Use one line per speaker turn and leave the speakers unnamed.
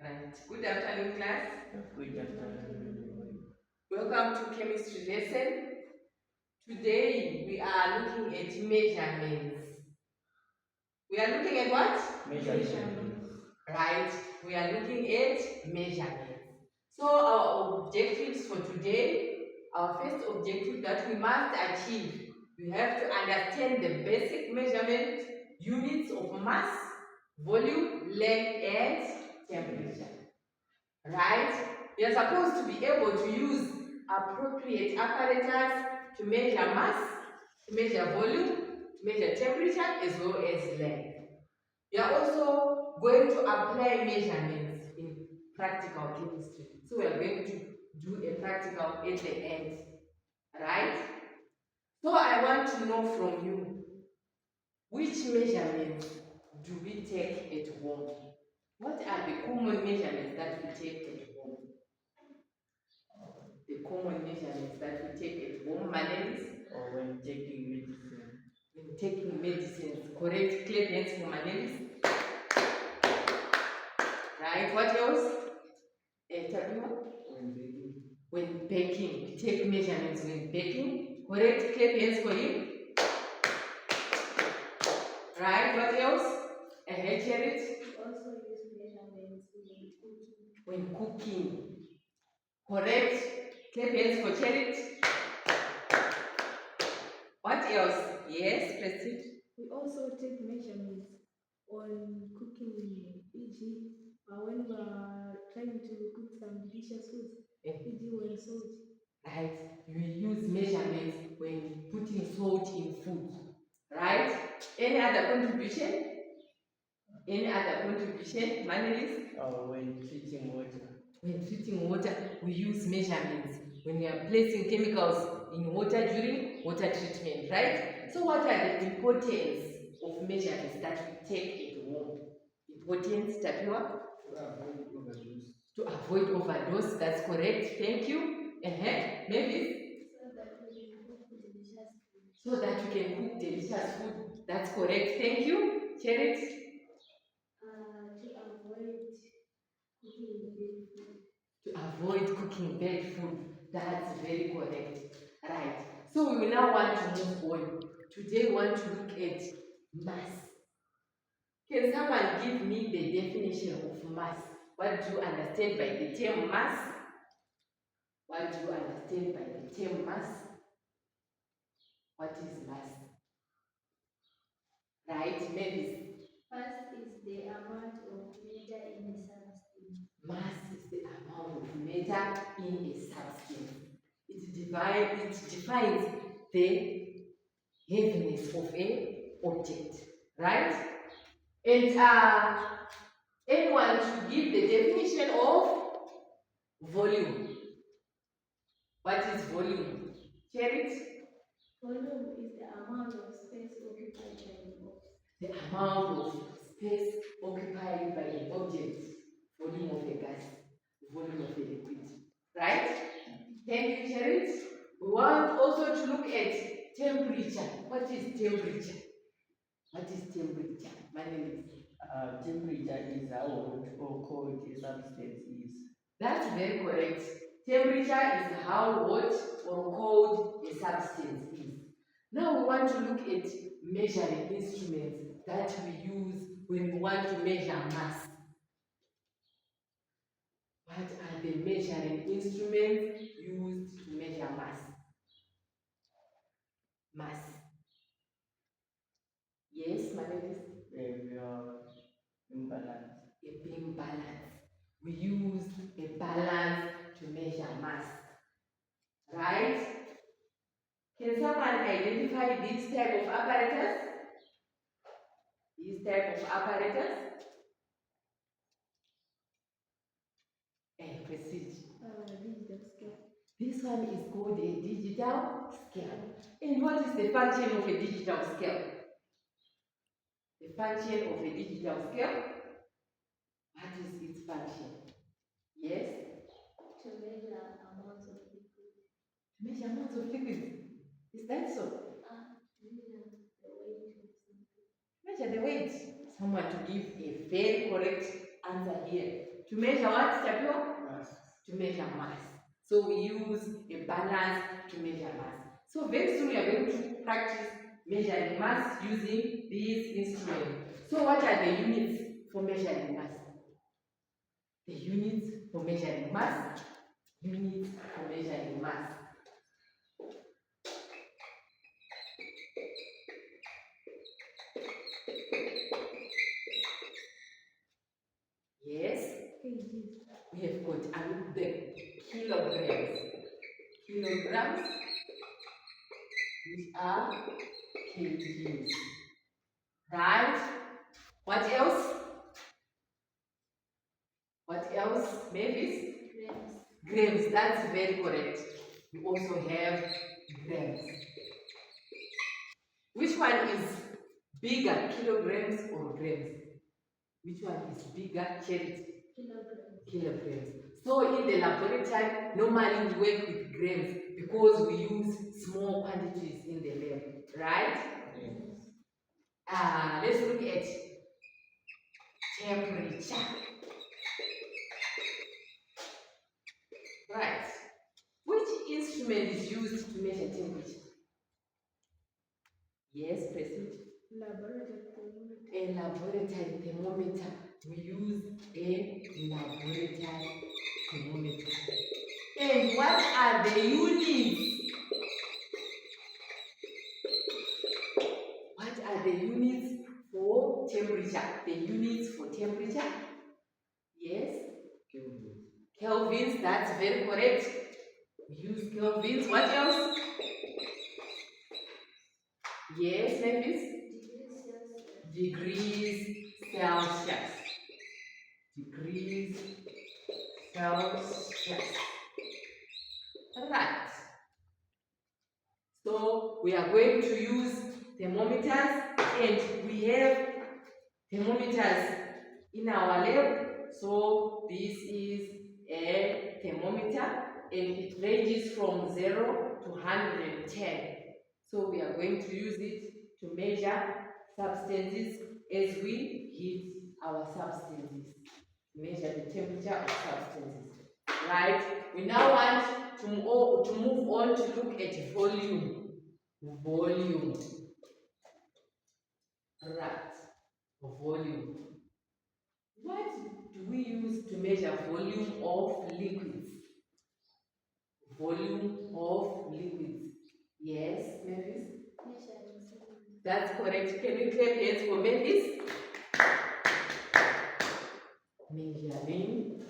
Right. Good afternoon, class.
Good afternoon.
Welcome to chemistry lesson. Today we are looking at measurements. We are looking at what?
Measurements.
Right. We are looking at measurements. So our objectives for today, our first objective that we must achieve, we have to understand the basic measurement units of mass, volume, length, and temperature. Right? You are supposed to be able to use appropriate apparatus to measure mass, to measure volume, to measure temperature, as well as length. You are also going to apply measurements in practical chemistry. So we are going to do a practical at the end. Right? So I want to know from you, which measurements do we take at home? What are the common measurements that we take at home? The common measurements that we take at home, Manelis?
Or when taking medicine.
When taking medicines, correct? Clap hands for Manelis. Right, what else? Tabiwa?
When baking.
When baking, we take measurements when baking. Correct? Clap hands for him. Right, what else? Cherry?
We also use measurements when cooking.
When cooking. Correct? Clap hands for Cherry. What else? Yes, proceed.
We also take measurements on cooking, e.g., when we are trying to cook some delicious foods, e.g., when salt.
Right? You use measurements when putting salt in food. Right? Any other contribution? Any other contribution? Manelis?
Or when treating water.
When treating water, we use measurements. When we are placing chemicals in water during water treatment, right? So what are the importance of measurements that we take at home? Importance, Tapiwa?
To avoid overdose.
To avoid overdose, that's correct. Thank you. Maybe?
So that we can cook delicious food.
So that you can cook delicious food. That's correct. Thank you. Cherit?
To avoid cooking bad
To avoid cooking bad
food.
food. That's very correct. Right. So we now want to move on. Today we want to look at mass. Can someone give me the definition of mass? What do you understand by the term mass? What do you understand by the term mass? What is mass? Right? Maybe
Mass is the amount of matter in a substance.
mass is the amount of matter in a substance. It defines the heaviness of an object, right? And anyone should give the definition of volume. What is volume? Share it.
Volume is the amount of space occupied by an object.
The amount of space occupied by an object. Volume of a gas, volume of a liquid. Right? Thank you, Cherit. We want also to look at temperature. What is temperature? What is temperature? My name is.
Temperature is how hot or cold a substance is.
That's very correct. Temperature is how hot or cold a substance is. Now we want to look at measuring instruments that we use when we want to measure mass. What are the measuring instruments used to measure mass? Mass. Yes, my name is.
Imbalance.
A beam balance. We use a balance to measure mass. Right? Can someone identify this type of apparatus? This type of apparatus? Proceed.
Digital scale.
This one is called a digital scale. And what is the function of a digital scale? The function of a digital scale? What is its function? Yes?
To measure amounts of liquid.
To measure amounts of liquid. Is that so?
Measure the weight of something.
Measure the weight. Someone to give a very correct answer here. To To measure what, Tapio?
Mass.
To measure mass. So we use a balance to measure mass. So very soon we are going to practice measuring mass using these instruments. So what are the units for measuring mass? The units for measuring mass. Units for measuring mass. Yes,
kgs.
we have got the kilograms. Kilograms, which are kgs. Right? What else? What else? Mavis?
Grams.
Grams. That's very correct. We also have grams. Which one is bigger, kilograms or grams? Which one is bigger, Charity?
Kilograms.
Kilograms. So in the laboratory, normally we work with grams because we use small quantities in the lab, right?
Yes.
Let's look at temperature. Right. Which instrument is used to measure temperature? Yes, President.
Laboratory thermometer.
A laboratory thermometer. We use a laboratory thermometer. And what are the units? What are the units for temperature? The units for temperature? Yes? Kelvins, that's very correct. We use kelvins. What else? Yes, Mavis?
Degrees Celsius.
Degrees Celsius. Right. So we are going to use thermometers, and we have thermometers in our lab. So this is a thermometer, and it ranges from 0 to 110. So we are going to use it to measure substances as we heat our substances. Measure the temperature of substances. Right? We now want to move on to look at volume. Volume. Right. Volume. What do we use to measure volume of liquids? Volume of liquids. Yes, Mavis?
Measuring cylinder.
That's correct. Can we clap hands for Mavis? Measuring